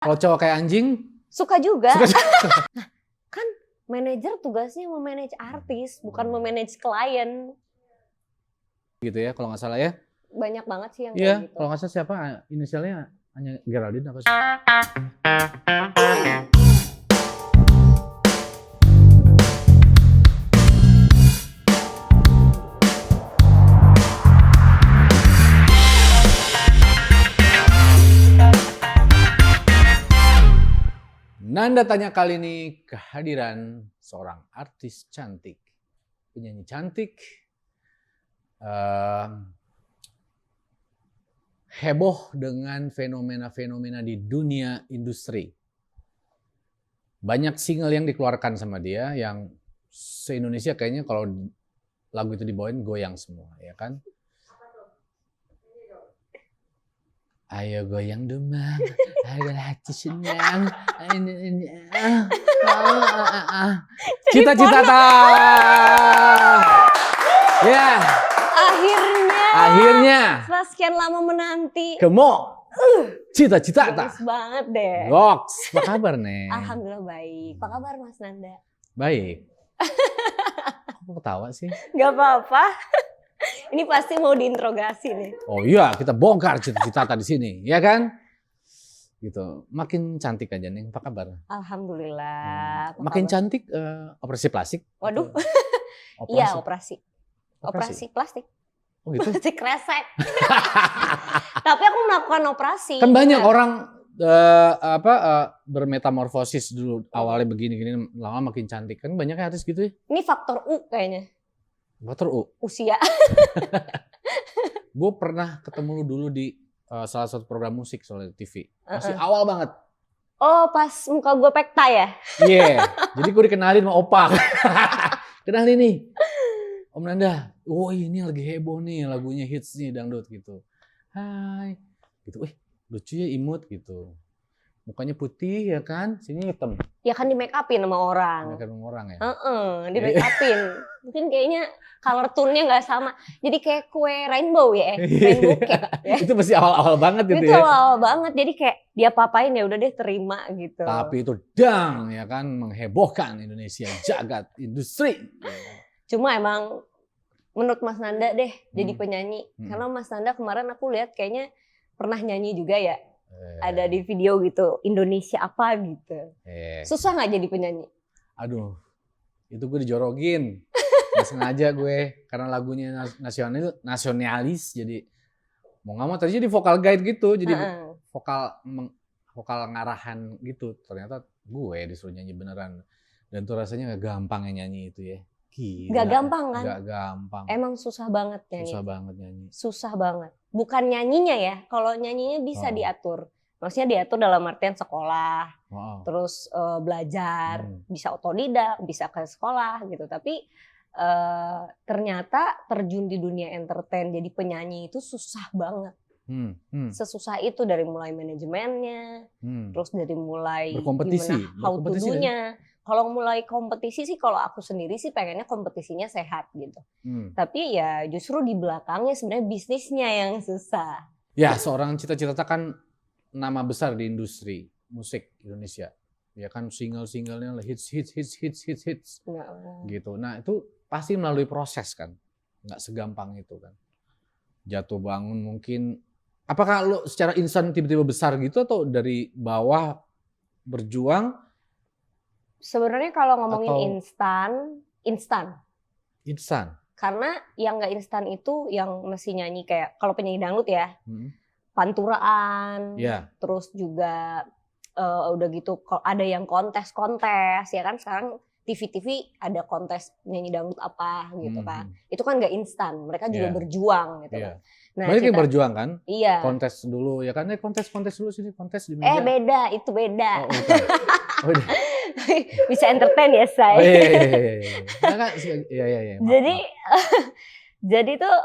Kalau cowok kayak anjing? Suka juga. Suka juga. Nah, kan manajer tugasnya memanage artis, bukan memanage klien. Gitu ya, kalau nggak salah ya? Banyak banget sih yang Iya, kayak gitu. kalau nggak salah siapa inisialnya hanya Geraldine apa sih? Nanda tanya kali ini kehadiran seorang artis cantik, penyanyi cantik, heboh dengan fenomena-fenomena di dunia industri. Banyak single yang dikeluarkan sama dia yang se-Indonesia kayaknya kalau lagu itu dibawain goyang semua, ya kan? Ayo goyang demam, agar hati senang. Cita-cita tak. Ya. Akhirnya. Setelah sekian lama menanti. Kemo. Cita-cita tak. Bagus banget deh. Goks. Apa kabar nih? Alhamdulillah baik. Apa kabar Mas Nanda? Baik. Kok ketawa sih? Gak apa-apa. Ini pasti mau diinterogasi nih. Oh iya, kita bongkar cita-cita di sini, ya kan? Gitu. Makin cantik aja nih. Apa kabar? Alhamdulillah. Makin cantik operasi plastik? Waduh. Iya, operasi plastik. Oh gitu. Plastik kresek. Tapi aku melakukan operasi. Kan banyak orang bermetamorfosis dulu awalnya begini-gini, lama makin cantik. Kan banyak artis gitu ya. Ini faktor U kayaknya. Faktor U. Usia. Gue pernah ketemu lu dulu di salah satu program musik soal TV. Masih awal banget. Oh, pas muka gue pekta ya? Iya. Jadi gue dikenalin sama Opa. Kenalin nih. Om Nanda. Oh ini lagi heboh nih lagunya hits nih dangdut gitu. Hai. Gitu. Lucu ya, imut gitu. Mukanya putih ya kan, sini hitam. Ya kan di make upin sama orang. Make upin sama orang ya? Di make upin. Mungkin kayaknya color tone-nya nggak sama. Jadi kayak kue rainbow ya, rainbow cake. Ya. Itu masih awal-awal banget gitu itu ya? Itu awal banget, jadi kayak dia apa-apain ya udah deh terima gitu. Tapi itu dang ya kan, menghebohkan Indonesia, jagat industri. Cuma emang menurut Mas Nanda deh jadi penyanyi. Karena Mas Nanda kemarin aku lihat kayaknya pernah nyanyi juga ya. Ada di video gitu, Indonesia apa gitu. Susah nggak jadi penyanyi? Aduh, itu gue dijorogin. Gak sengaja gue, karena lagunya nasionalis, jadi mau nggak mau tadi jadi vokal guide gitu, jadi vokal ngarahan gitu. Ternyata gue disuruh nyanyi beneran. Dan tuh rasanya gak gampang ya nyanyi itu ya. Gila. Gak gampang kan? Gak gampang. Emang susah banget nyanyi. Susah banget nyanyi. Susah banget. Bukan nyanyinya ya, kalau nyanyinya bisa diatur. Maksudnya diatur dalam artian sekolah, terus belajar, bisa otodidak, bisa ke sekolah gitu. Tapi ternyata terjun di dunia entertain jadi penyanyi itu susah banget. Sesusah itu dari mulai manajemennya, terus dari mulai berkompetisi, gimana how to do-nya. Kalau mulai kompetisi sih, kalau aku sendiri sih pengennya kompetisinya sehat gitu. Tapi ya justru di belakangnya sebenarnya bisnisnya yang susah. Ya, seorang cita-cita kan nama besar di industri musik Indonesia. Ya kan single-singlenya hits. Gitu. Nah, itu pasti melalui proses kan. Nggak segampang itu kan. Jatuh bangun mungkin. Apakah lo secara instan tiba-tiba besar gitu atau dari bawah berjuang? Sebenarnya kalau ngomongin instan. Karena yang nggak instan itu yang mesti nyanyi kayak kalau penyanyi dangdut ya, panturaan, terus juga udah gitu ada yang kontes ya kan sekarang TV ada kontes nyanyi dangdut apa gitu kan, itu kan nggak instan, mereka juga berjuang gitu kan. Nah, banyak yang berjuang kan? Iya. Kontes dulu ya kan? Kontes dulu sini, kontes di meja. Beda, itu beda. Oh, Bisa entertain ya saya. Iya. Jadi tuh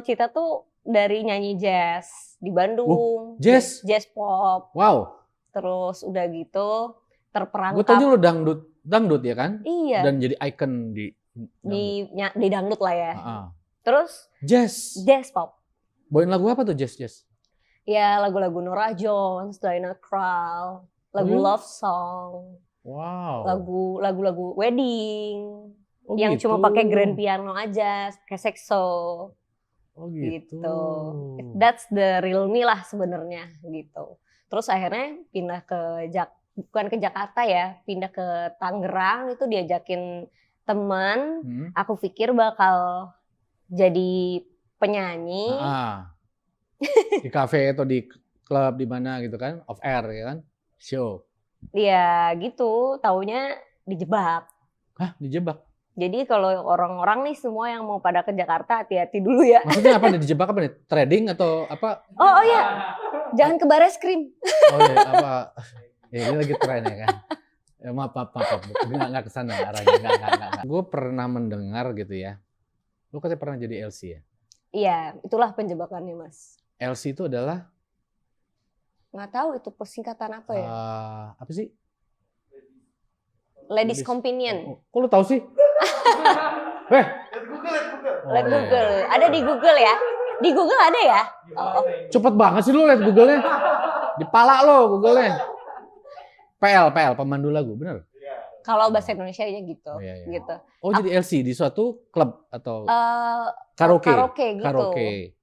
Cita tuh dari nyanyi jazz di Bandung. Jazz pop. Wow. Terus udah gitu terperangkap. Gue taunya lo dangdut ya kan? Iya. Dan jadi icon di dangdut lah ya. Terus jazz pop. Bawain lagu apa tuh jazz? Ya lagu-lagu Norah Jones, Diana Krall, lagu love song, wow, lagu wedding, yang gitu. cuma pakai grand piano aja, pakai saxo. Oh gitu. That's the real me lah sebenarnya gitu. Terus akhirnya pindah bukan ke Jakarta ya, pindah ke Tangerang, itu diajakin teman. Aku pikir bakal jadi penyanyi. Di kafe atau di klub di mana gitu kan, off air ya kan, show. Iya gitu, taunya dijebak. Hah, dijebak? Jadi kalau orang-orang nih semua yang mau pada ke Jakarta, hati-hati dulu ya. Maksudnya apa nih, dijebak apa nih? Trading atau apa? Oh ya, jangan ke Bareskrim. Oh iya, apa? Ya, ini lagi tren ya kan. Ya, maaf. Nggak kesana arahnya. Nggak. Gue pernah mendengar gitu ya. Lu katanya pernah jadi LC ya? Iya, itulah penjebakannya Mas. LC itu adalah? Nggak tahu itu persingkatan apa ya? Apa sih? Ladies Companion. Kok lu tahu sih? Let Google. Ada di Google ya? Di Google ada ya? Oh. Cepet banget sih lu liat Google-nya. Di pala lo Google-nya. PL, pemandu lagu, bener? Kalau bahasa Indonesia ya gitu. Iya. Gitu. Oh jadi LC di suatu klub atau karaoke gitu. Karaoke.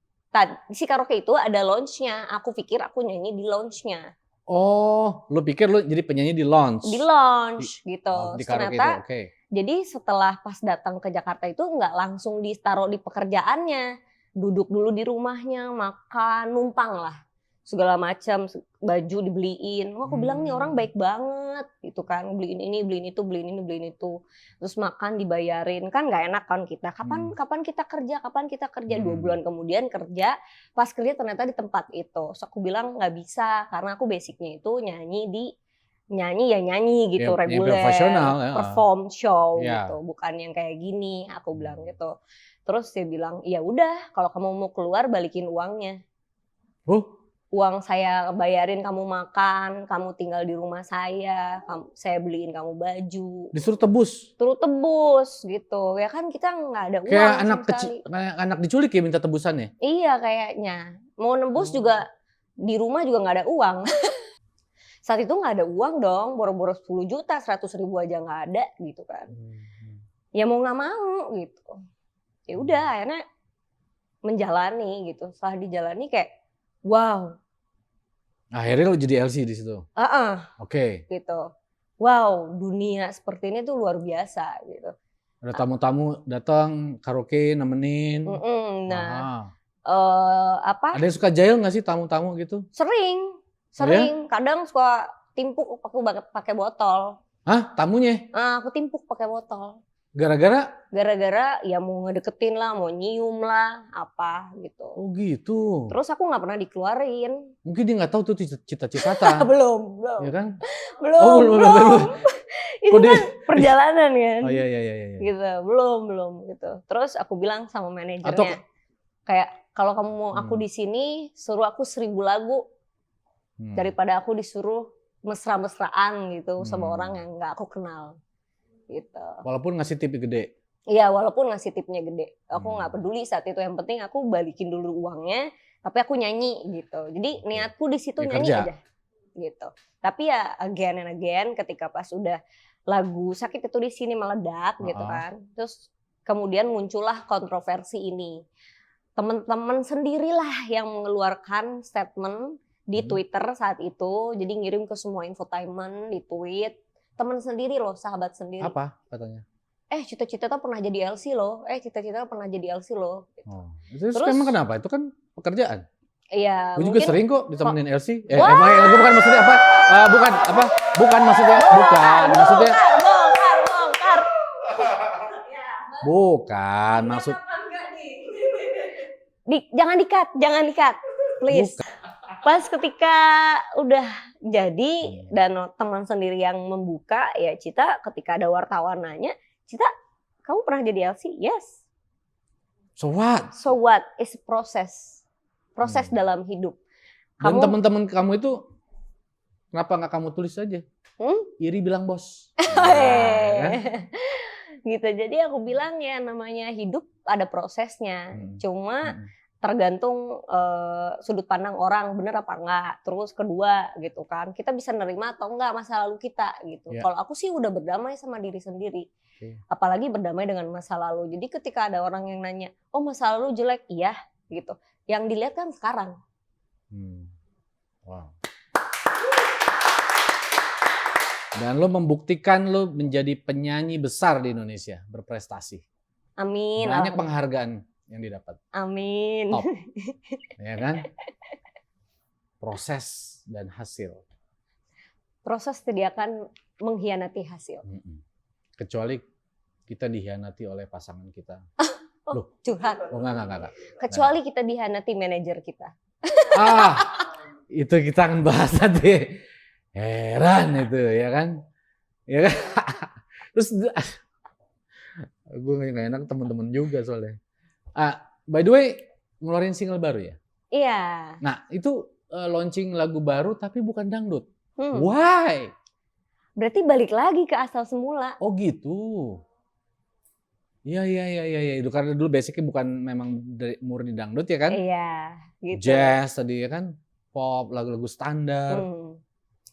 Si karaoke itu ada launch-nya. Aku pikir aku nyanyi di launch-nya. Oh, lu pikir lu jadi penyanyi di launch? Di launch gitu. Di karaoke ternyata, itu, oke. Jadi setelah pas datang ke Jakarta itu nggak langsung ditaruh di pekerjaannya. Duduk dulu di rumahnya, makan, numpang lah. Segala macam, baju dibeliin. Wah, aku bilang nih orang baik banget gitu kan. Beliin ini, beliin itu, beliin ini, beliin itu. Terus makan dibayarin. Kan nggak enak kan kita. Kapan kita kerja? 2 bulan kemudian kerja. Pas kerja ternyata di tempat itu. So aku bilang nggak bisa karena aku basicnya itu nyanyi gitu, reguler, profesional, ya. Perform show gitu, bukan yang kayak gini. Aku bilang gitu. Terus dia bilang, ya udah, kalau kamu mau keluar balikin uangnya. Uang saya bayarin kamu makan, kamu tinggal di rumah saya beliin kamu baju. Disuruh tebus? Suruh tebus gitu, ya kan kita nggak ada uang. Kayak anak kecil, kayak anak diculik ya minta tebusannya? Iya kayaknya, mau nebus juga di rumah juga nggak ada uang. Saat itu nggak ada uang dong, boro-boro 10 juta, 100 ribu aja nggak ada gitu kan. Ya mau nggak mau gitu. Ya udah akhirnya menjalani gitu. Setelah dijalani kayak wow. Akhirnya lo jadi LC di situ. Oke. Gitu. Wow, dunia seperti ini tuh luar biasa gitu. Ada tamu-tamu datang karaoke nemenin. Ada yang suka jahil nggak sih tamu-tamu gitu? Sering. Oh ya? Kadang suka timpuk aku pakai botol. Hah, tamunya? Aku timpuk pakai botol. Gara-gara? Gara-gara ya mau ngedeketin lah, mau nyium lah, apa gitu. Oh gitu. Terus aku nggak pernah dikeluarin. Mungkin dia nggak tahu tuh cita-cita. belum. Ya kan? Belum. Itu kan perjalanan kan. Oh iya. Gitu, belum gitu. Terus aku bilang sama manajernya, kayak kalau kamu mau aku di sini, suruh aku 1000 lagu daripada aku disuruh mesra-mesraan gitu sama orang yang nggak aku kenal. Gitu. Walaupun ngasih tip gede. Iya, walaupun ngasih tipnya gede. Aku nggak peduli saat itu. Yang penting aku balikin dulu uangnya, tapi aku nyanyi gitu. Jadi niatku di situ nyanyi aja. Gitu. Tapi ya again and again ketika pas udah lagu Sakit Itu di Sini meledak gitu kan. Terus kemudian muncullah kontroversi ini. Teman-teman sendirilah yang mengeluarkan statement di Twitter saat itu. Jadi ngirim ke semua infotainment di tweet. Teman sendiri loh, sahabat sendiri. Apa katanya? Cita-cita tuh pernah jadi LC loh. Cita-cita pernah jadi LC loh. Gitu. Terus emang kenapa? Itu kan pekerjaan. Iya. Gue juga sering kok ditemenin LC. Emang gue bukan maksudnya apa? Bukan maksudnya. Maksudnya. Bongkar. Bukan maksud. Jangan dikat, please. Bukan. Pas ketika udah jadi dan teman sendiri yang membuka, ya Cita ketika ada wartawan nanya, Cita kamu pernah jadi LC? Yes. So what? So what? It's a process dalam hidup. Dan teman-teman kamu itu kenapa nggak kamu tulis saja? Iri bilang bos. Gitu. Jadi aku bilang ya namanya hidup ada prosesnya. Cuma tergantung sudut pandang orang bener apa enggak. Terus kedua gitu kan, kita bisa nerima atau enggak masa lalu kita gitu. Ya. Kalau aku sih udah berdamai sama diri sendiri. Oke. Apalagi berdamai dengan masa lalu. Jadi ketika ada orang yang nanya, oh masa lalu jelek, iya gitu. Yang dilihat kan sekarang. Wow. Dan lo membuktikan lo menjadi penyanyi besar di Indonesia, berprestasi. Amin. Banyak penghargaan yang didapat. Amin. Top. Ya kan? Proses dan hasil. Proses tidak akan mengkhianati hasil. Kecuali kita dikhianati oleh pasangan kita. Loh, curhat. Oh enggak. Kecuali kita dikhianati manajer kita. Itu kita akan bahas nanti. Heran itu, ya kan? Ya kan? Terus gue nggak enak temen-temen juga soalnya. By the way, ngeluarin single baru ya? Iya. Nah, itu launching lagu baru tapi bukan dangdut. Why? Berarti balik lagi ke asal semula. Oh gitu. Iya. Itu karena dulu basicnya bukan memang dari murni dangdut ya kan? Iya, gitu. Jazz tadi ya kan? Pop, lagu-lagu standar.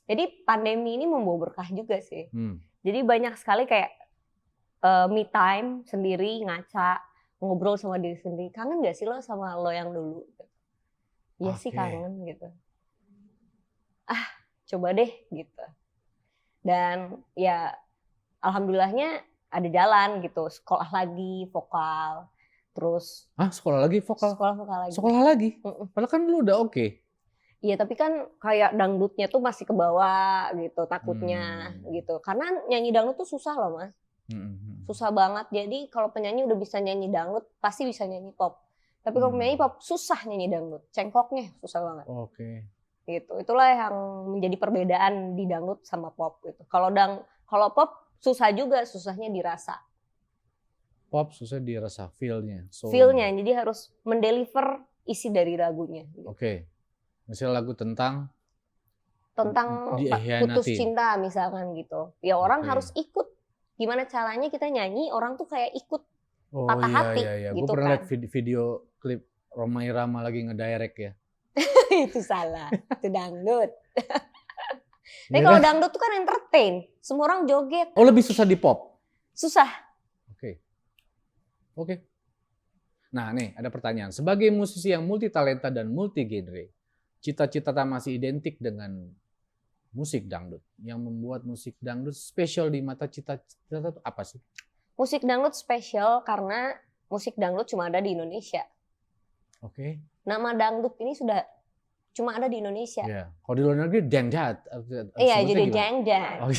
Jadi pandemi ini membawa berkah juga sih. Jadi banyak sekali kayak me time sendiri, ngaca, ngobrol sama diri sendiri. Kangen gak sih lo sama lo yang dulu? Iya sih kangen gitu. Coba deh gitu. Dan ya alhamdulillahnya ada jalan gitu. Sekolah lagi, vokal. Terus. Sekolah lagi vokal? Sekolah lagi. Padahal kan lu udah oke. Iya, tapi kan kayak dangdutnya tuh masih ke bawah gitu, takutnya gitu. Karena nyanyi dangdut tuh susah loh, Mas. Susah banget. Jadi kalau penyanyi udah bisa nyanyi dangdut, pasti bisa nyanyi pop. Tapi kalau penyanyi pop susah nyanyi dangdut. Cengkoknya susah banget. Oke. Gitu. Itulah yang menjadi perbedaan di dangdut sama pop gitu. Kalau pop susah juga, susahnya dirasa. Pop susah dirasa feel-nya. Feel-nya, jadi harus mendeliver isi dari lagunya. Gitu. Oke. Misalnya lagu tentang putus cinta misalkan gitu. Ya orang harus ikut. Gimana caranya kita nyanyi, orang tuh kayak ikut patah hati. Iya. Gitu. Gue pernah lihat video klip Rhoma Irama lagi ngedirect ya. Itu salah, itu dangdut. Tapi kalau dangdut tuh kan entertain, semua orang joget. Oh, lebih susah di pop? Susah. Oke. Nah nih ada pertanyaan. Sebagai musisi yang multi talenta dan multi genre, cita-cita masih identik dengan musik dangdut. Yang membuat musik dangdut spesial di mata cita-cita itu apa sih? Musik dangdut spesial karena musik dangdut cuma ada di Indonesia. Oke. Nama dangdut ini sudah cuma ada di Indonesia. Iya. Kalau di luar negeri dangdut. Iya, jadi dangdut. Oh,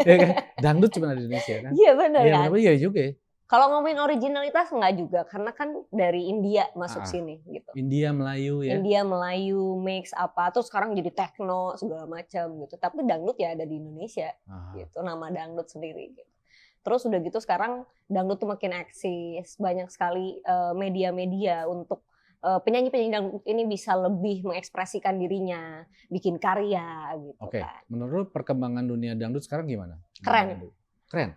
ya kan? Dangdut cuma ada di Indonesia kan? Iya benar kan? Iya juga ya. Kalau ngomongin originalitas enggak juga, karena kan dari India masuk sini gitu. India Melayu ya. India Melayu mix apa, terus sekarang jadi techno segala macam gitu. Tapi dangdut ya ada di Indonesia gitu, nama dangdut sendiri gitu. Terus udah gitu sekarang dangdut tuh makin eksis, banyak sekali media-media untuk penyanyi-penyanyi dangdut ini bisa lebih mengekspresikan dirinya, bikin karya gitu kan. Menurut perkembangan dunia dangdut sekarang gimana? Keren. Okay.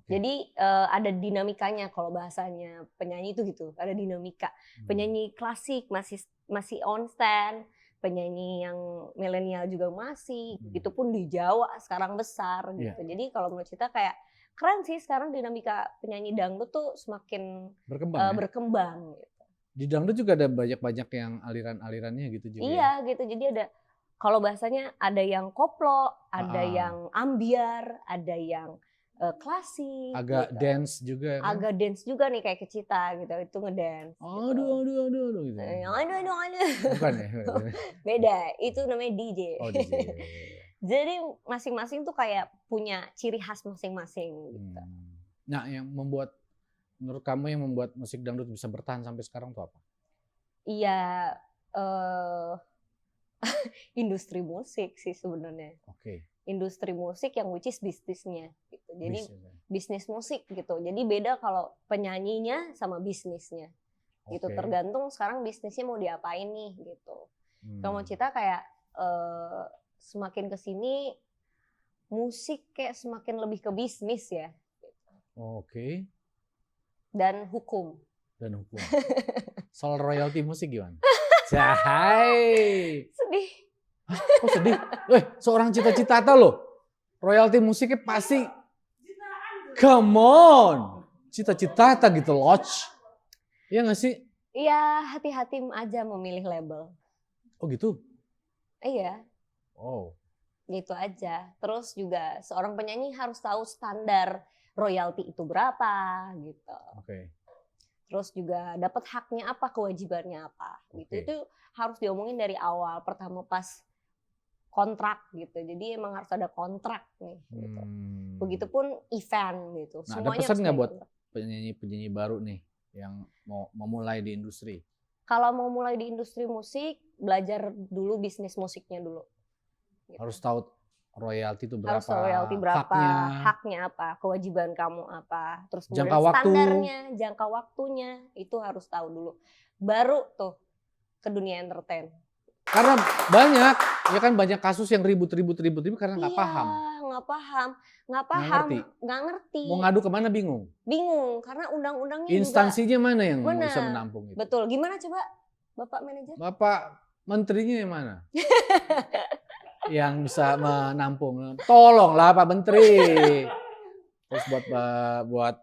Jadi ada dinamikanya kalau bahasanya penyanyi itu gitu, ada dinamika. Penyanyi klasik masih on stand, penyanyi yang milenial juga masih, itu pun di Jawa sekarang besar gitu. Jadi kalau menurut kita kayak keren sih sekarang dinamika penyanyi dangdut tuh semakin berkembang gitu. Di dangdut juga ada banyak yang aliran-alirannya gitu juga. Iya gitu, jadi ada kalau bahasanya ada yang koplo, ada yang ambiar, ada yang klasik, agak gitu. Dance juga kan? Agak dance juga nih kayak Kecita gitu, itu ngedance. Aduh gitu. Aduh. Bukan ya? Beda, itu namanya DJ. Oh DJ. Jadi masing-masing tuh kayak punya ciri khas masing-masing. Gitu. Nah, menurut kamu yang membuat musik dangdut bisa bertahan sampai sekarang tuh apa? Iya, industri musik sih sebenarnya. Oke. Industri musik yang which is bisnisnya gitu. Jadi bisnis musik gitu. Jadi beda kalau penyanyinya sama bisnisnya. Gitu. Tergantung sekarang bisnisnya mau diapain nih gitu. Kalau mau cerita kayak semakin kesini musik kayak semakin lebih ke bisnis ya. Gitu. Oke. Dan hukum. dan hukum. Soal royalti musik gimana? Cahai. Sedih. Kok sedih? Seorang cita-cita loh. Royalti musiknya pasti. Come on. Cita-cita gitu loh. Iya gak sih? Iya, hati-hati aja memilih label. Oh gitu? Iya. Oh. Gitu aja. Terus juga seorang penyanyi harus tahu standar royalti itu berapa gitu. Oke. Terus juga dapat haknya apa, kewajibannya apa. Gitu. Itu harus diomongin dari awal. Pertama pas kontrak gitu. Jadi emang harus ada kontrak nih. Gitu. Begitupun event gitu. Nah, semuanya ada pesan nggak buat penyanyi-penyanyi baru nih yang mau memulai di industri? Kalau mau mulai di industri musik, belajar dulu bisnis musiknya dulu. Gitu. Harus tahu royalti itu berapa? Harus tahu royalti berapa, haknya apa, kewajiban kamu apa, terus kemudian standarnya, jangka waktunya itu harus tahu dulu. Baru tuh ke dunia entertain. Karena banyak kasus yang ribut karena nggak paham. Nggak paham, nggak ngerti. Mau ngadu kemana bingung? Bingung, karena undang-undangnya instansinya juga, mana yang bisa menampung itu? Betul, gimana coba Bapak manajer? Bapak menterinya yang mana? Yang bisa menampung. Tolonglah Pak Menteri. Terus buat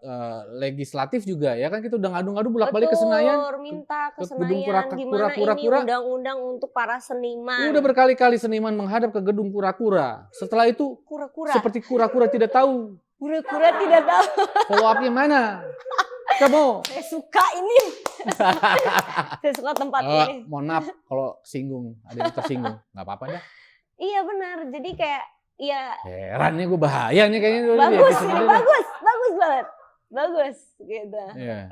legislatif juga ya kan kita udah ngadu-ngadu bolak-balik ke Senayan. Minta ke gedung Senayan gimana ini undang-undang untuk para seniman. Udah berkali-kali seniman menghadap ke gedung kura-kura. Setelah itu seperti kura-kura tidak tahu. Kura-kura tidak tahu. Follow up-nya mana? Kamu. Saya suka ini. Saya suka tempat ini. Mohon maaf kalau singgung, ada yang tersinggung. Nggak apa-apa dah. Iya benar. Jadi kayak ya. Heran nih gue bahaya nih kayaknya. Bagus banget. Bagus gitu. Iya.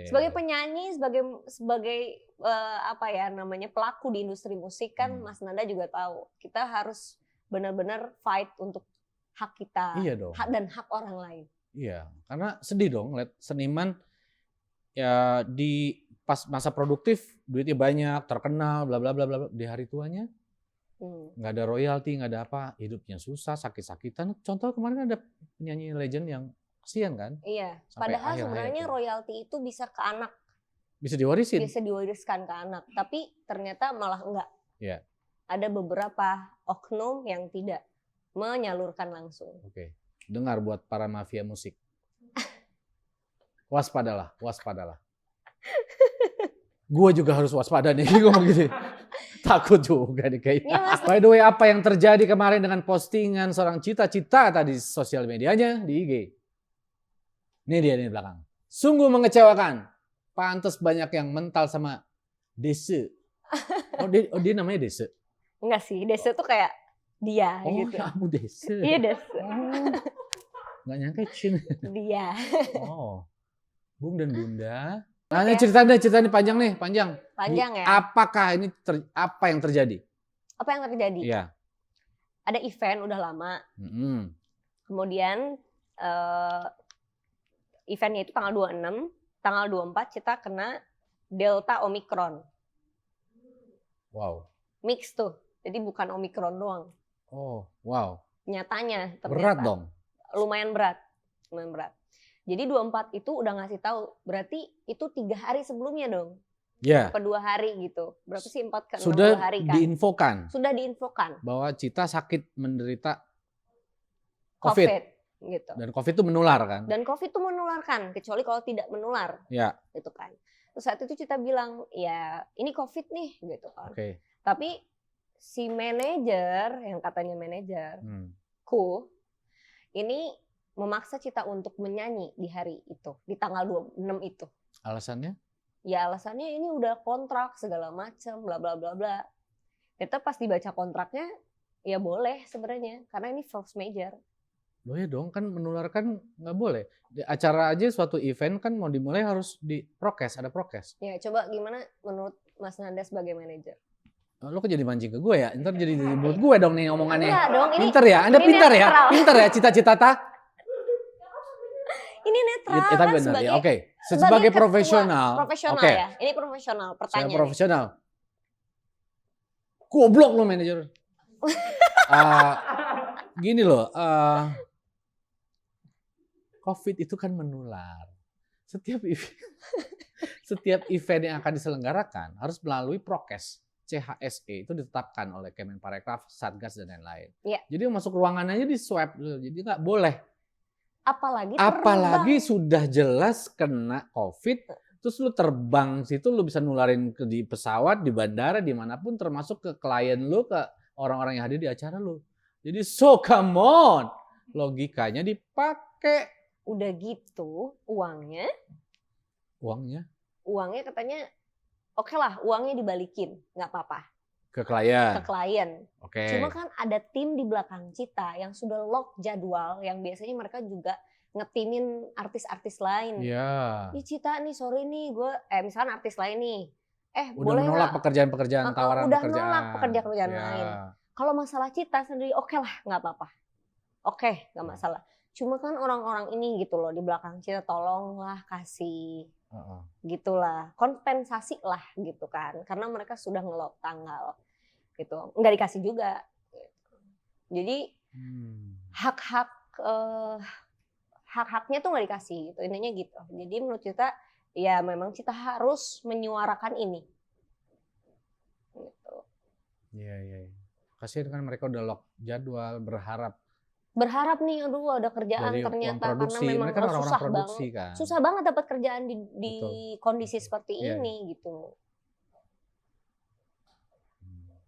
Sebagai penyanyi, sebagai apa ya namanya pelaku di industri musik kan Mas Nanda juga tahu. Kita harus benar-benar fight untuk hak kita. Iya dong. Hak dan hak orang lain. Iya, karena sedih dong ngeliat seniman ya di pas masa produktif duitnya banyak, terkenal, bla bla bla bla, di hari tuanya nggak ada royalti, nggak ada apa, hidupnya susah, sakit-sakitan. Contoh kemarin ada penyanyi legend yang kasihan kan? Iya. Padahal sebenarnya royalti itu bisa ke anak. Bisa diwarisin. Bisa diwariskan ke anak, tapi ternyata malah enggak. Iya. Ada beberapa oknum yang tidak menyalurkan langsung. Oke. Dengar buat para mafia musik. Waspadalah. Gua juga harus waspada nih ngomong gitu. Takut juga nih kayaknya. By the way, apa yang terjadi kemarin dengan postingan seorang cita-cita tadi sosial medianya di IG? Ini dia nih di belakang. Sungguh mengecewakan. Pantes banyak yang mental sama Dese. Oh dia namanya Dese? Enggak sih, Dese tuh kayak dia gitu. Oh, kamu Dese. Iya Dese. Nggak nyangka Cin. Dia. Oh, Bung dan Bunda. Nah, ini ceritanya panjang nih, panjang. Panjang ya. Apakah ini apa yang terjadi? Apa yang terjadi? Iya. Ada event udah lama. Kemudian eventnya itu tanggal 26, tanggal 24 kita kena Delta Omicron. Wow. Mix tuh, jadi bukan Omicron doang. Oh, wow. Nyatanya ternyata. Berat dong. Lumayan berat. Jadi 24 itu udah ngasih tahu, berarti itu 3 hari sebelumnya dong. Iya. Apa 2 hari gitu. Berapa sih 4 ke 6 Sudah hari kan? Sudah diinfokan. Bahwa Cita sakit menderita COVID. Gitu. Dan COVID itu menular kan? Dan COVID itu menularkan, kecuali kalau tidak menular. Iya. Gitu kan. Terus saat itu Cita bilang, ya ini COVID nih gitu kan. Oke. Tapi si manajer, yang katanya manajerku, ini memaksa Cita untuk menyanyi di hari itu, di tanggal 26 itu. Alasannya? Ya alasannya ini udah kontrak segala macam, bla bla bla bla. Kita pas dibaca kontraknya, ya boleh sebenarnya, karena ini force major. Boleh dong, kan menularkan nggak boleh. Di acara aja suatu event kan mau dimulai harus di prokes, ada prokes. Ya coba gimana menurut Mas Nanda sebagai manajer? Lo kok jadi mancing ke gue ya? Ntar jadi buat gue dong nih omongannya. Enggak dong, ini pinter ya, Anda pinter ya? Pinter ya Cita-Cita ta? Ini netral tapi kan benar ya. Oke. Sebagai profesional. Profesional ya. Ini profesional pertanyaan. Saya profesional. Goblok lo manajer. Gini loh, COVID itu kan menular. setiap event yang akan diselenggarakan harus melalui prokes. CHSE itu ditetapkan oleh Kemenparekraf, Satgas dan lain-lain. Ya. Jadi masuk ruangan aja di swab dulu. Jadi nggak boleh. Apalagi sudah jelas kena COVID, terus lu terbang situ lu bisa nularin di pesawat, di bandara, dimanapun, termasuk ke klien lu, ke orang-orang yang hadir di acara lu. Jadi so come on, logikanya dipakai. Udah gitu uangnya katanya oke lah, uangnya dibalikin, nggak apa-apa. Ke klien. Oke. Cuma kan ada tim di belakang Cita yang sudah lock jadwal, yang biasanya mereka juga ngetimin artis-artis lain. Iya. Nih Cita nih, sorry nih, gue misalkan artis lain nih. Udah boleh menolak gak? pekerjaan-pekerjaan, tawaran udah pekerjaan. nolak pekerjaan Ya. lain. Kalau masalah Cita sendiri, oke lah, nggak apa-apa. Oke, nggak masalah. Cuma kan orang-orang ini gitu loh di belakang Cita, tolonglah kasih. Gitulah, kompensasi lah gitu kan, karena mereka sudah ngelok tanggal gitu, nggak dikasih juga. Jadi hak-haknya tuh nggak dikasih gitu, intinya gitu. Jadi menurut Cita, ya memang Cita harus menyuarakan ini. Gitu. Iya. Kasihan kan mereka udah lock jadwal, berharap nih, aduh ada kerjaan dari ternyata, karena memang mereka kan susah produksi banget. kan. Susah banget dapat kerjaan di kondisi seperti ini gitu.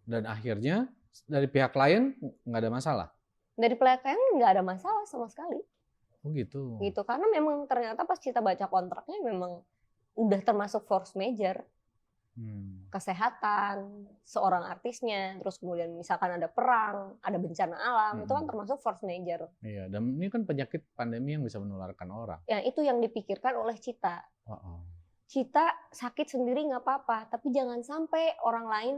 Dan akhirnya dari pihak klien nggak ada masalah? Dari pihak klien nggak ada masalah sama sekali. Oh gitu? Gitu, karena memang ternyata pas kita baca kontraknya memang udah termasuk force major. Kesehatan seorang artisnya, terus kemudian misalkan ada perang, ada bencana alam, itu kan termasuk force major. Iya, dan ini kan penyakit pandemi yang bisa menularkan orang. Ya, itu yang dipikirkan oleh Cita. Cita sakit sendiri nggak apa-apa, tapi jangan sampai orang lain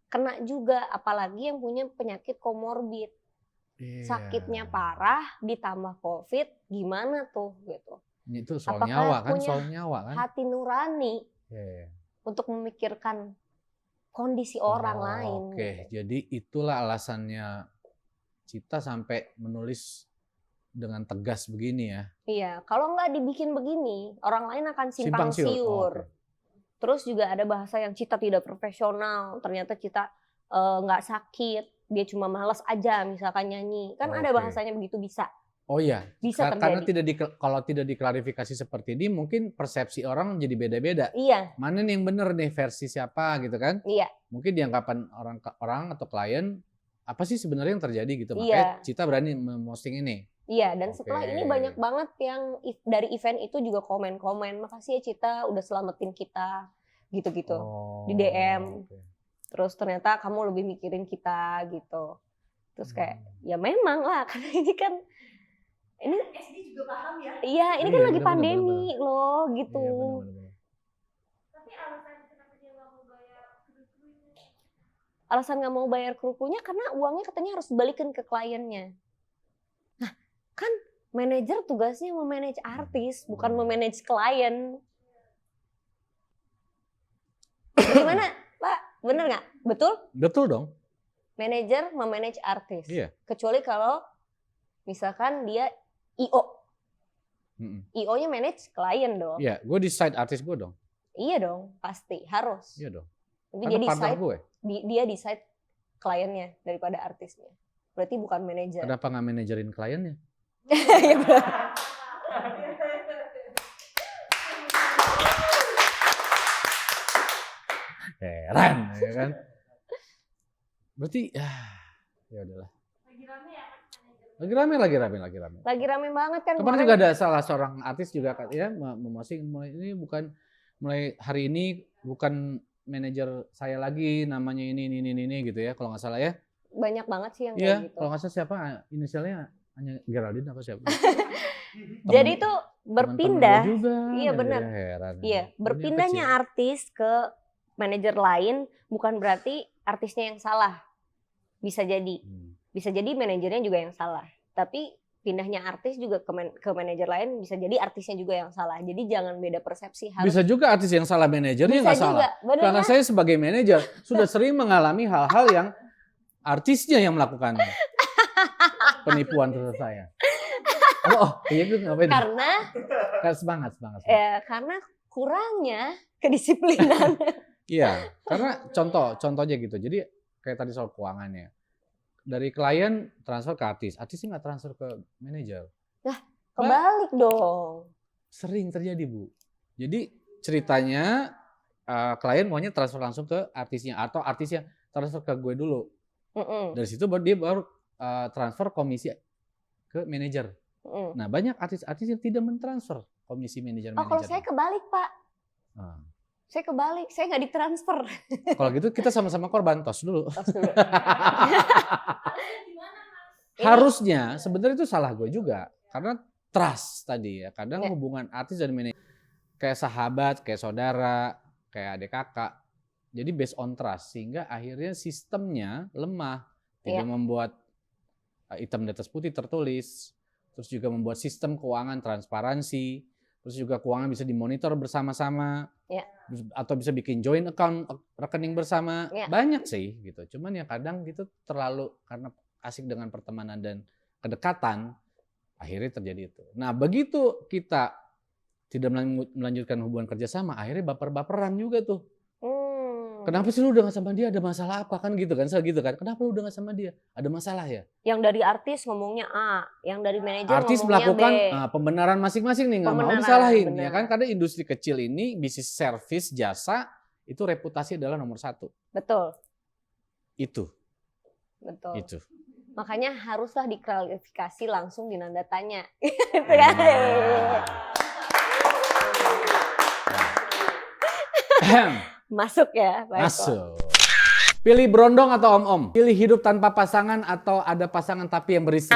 kena juga, apalagi yang punya penyakit komorbid. Sakitnya parah, ditambah COVID, gimana tuh gitu. Itu soal nyawa kan, hati nurani. Untuk memikirkan kondisi orang lain. Oke, jadi itulah alasannya Cita sampai menulis dengan tegas begini ya. Iya, kalau nggak dibikin begini, orang lain akan simpang siur. Terus juga ada bahasa yang Cita tidak profesional, ternyata Cita nggak sakit, dia cuma malas aja misalkan nyanyi. Kan ada bahasanya begitu bisa. Oh iya, bisa karena terjadi. Kalau tidak diklarifikasi seperti ini, mungkin persepsi orang jadi beda-beda. Iya. Mana nih yang benar nih, versi siapa gitu kan? Iya. Mungkin dianggapan orang atau klien, apa sih sebenarnya yang terjadi gitu. Makanya Cita berani memposting ini. Iya, dan setelah ini banyak banget yang dari event itu juga komen-komen, makasih ya Cita udah selamatin kita, gitu-gitu. Di DM. Terus ternyata kamu lebih mikirin kita gitu. Terus kayak, ya memang lah, karena ini kan ini SD juga paham ya. Iya, ini kan lagi pandemi loh gitu. Iya, tapi alasan kenapa dia nggak mau bayar kru-krunya? Alasan nggak mau bayar kru-krunya karena uangnya katanya harus dibalikin ke kliennya. Nah, kan manajer tugasnya memanage artis, bukan memanage klien. Gimana, Pak? Bener nggak? Betul? Betul dong. Manajer memanage artis. Iya. Kecuali kalau misalkan dia IO. IO-nya manage klien dong. Iya, gue decide artis gue dong. Iya dong, pasti harus. Iya dong. Tapi dia decide dia decide kliennya daripada artisnya. Berarti bukan manajer. Kenapa nggak manajerin kliennya? Heran, ya kan? Berarti ya udahlah. Lagi rame banget kan. Kemarin juga ada salah seorang artis juga ya memposting ini bukan mulai hari ini bukan manajer saya lagi, namanya ini gitu ya kalau nggak salah ya. Banyak banget sih yang kayak gitu. Kalau nggak salah siapa inisialnya hanya Geraldine apa siapa? Jadi itu berpindah. Juga, iya benar. Iya, berpindahnya artis ke manajer lain bukan berarti artisnya yang salah. Bisa jadi. Bisa jadi manajernya juga yang salah. Tapi pindahnya artis juga ke manajer lain bisa jadi artisnya juga yang salah. Jadi jangan beda persepsi. Bisa juga artis yang salah manajernya nggak salah. Karena saya sebagai manajer sudah sering mengalami hal-hal yang artisnya yang melakukan penipuan terhadap saya. Iya itu ngapain? Karena Semangat. Karena kurangnya kedisiplinan. Iya, karena contohnya gitu. Jadi kayak tadi soal keuangannya. Dari klien transfer ke artisnya nggak transfer ke manajer. Lah, kebalik dong. Sering terjadi, Bu. Jadi ceritanya klien maunya transfer langsung ke artisnya atau artisnya transfer ke gue dulu. Dari situ baru transfer komisi ke manajer. Nah, banyak artis-artis yang tidak mentransfer komisi manajer. Kalau saya kebalik, Pak. Saya kebalik, saya nggak ditransfer. Kalau gitu kita sama-sama korban, tos dulu. Harusnya sebenarnya itu salah gue juga, karena trust tadi ya. Kadang hubungan artis dan manajer kayak sahabat, kayak saudara, kayak adik kakak. Jadi based on trust, sehingga akhirnya sistemnya lemah, tidak membuat hitam di atas putih tertulis, terus juga membuat sistem keuangan transparansi, terus juga keuangan bisa dimonitor bersama-sama, atau bisa bikin joint account rekening bersama, banyak sih gitu. Cuman ya kadang gitu terlalu karena asik dengan pertemanan dan kedekatan, akhirnya terjadi itu. Nah begitu kita tidak melanjutkan hubungan kerjasama, akhirnya baper-baperan juga tuh. Kenapa sih lu udah gak sama dia, ada masalah apa kan gitu kan, kenapa lu udah gak sama dia, ada masalah ya? Yang dari artis ngomongnya A, yang dari manajer artis ngomongnya melakukan B. Pembenaran masing-masing nih, nggak mau disalahin ya kan, karena industri kecil ini bisnis servis jasa itu reputasi adalah nomor 1. Betul. Itu. Makanya haruslah diklarifikasi langsung di nanda tanya. Masuk ya, Pak Eko. Masuk. Pilih berondong atau om-om? Pilih hidup tanpa pasangan atau ada pasangan tapi yang berisi?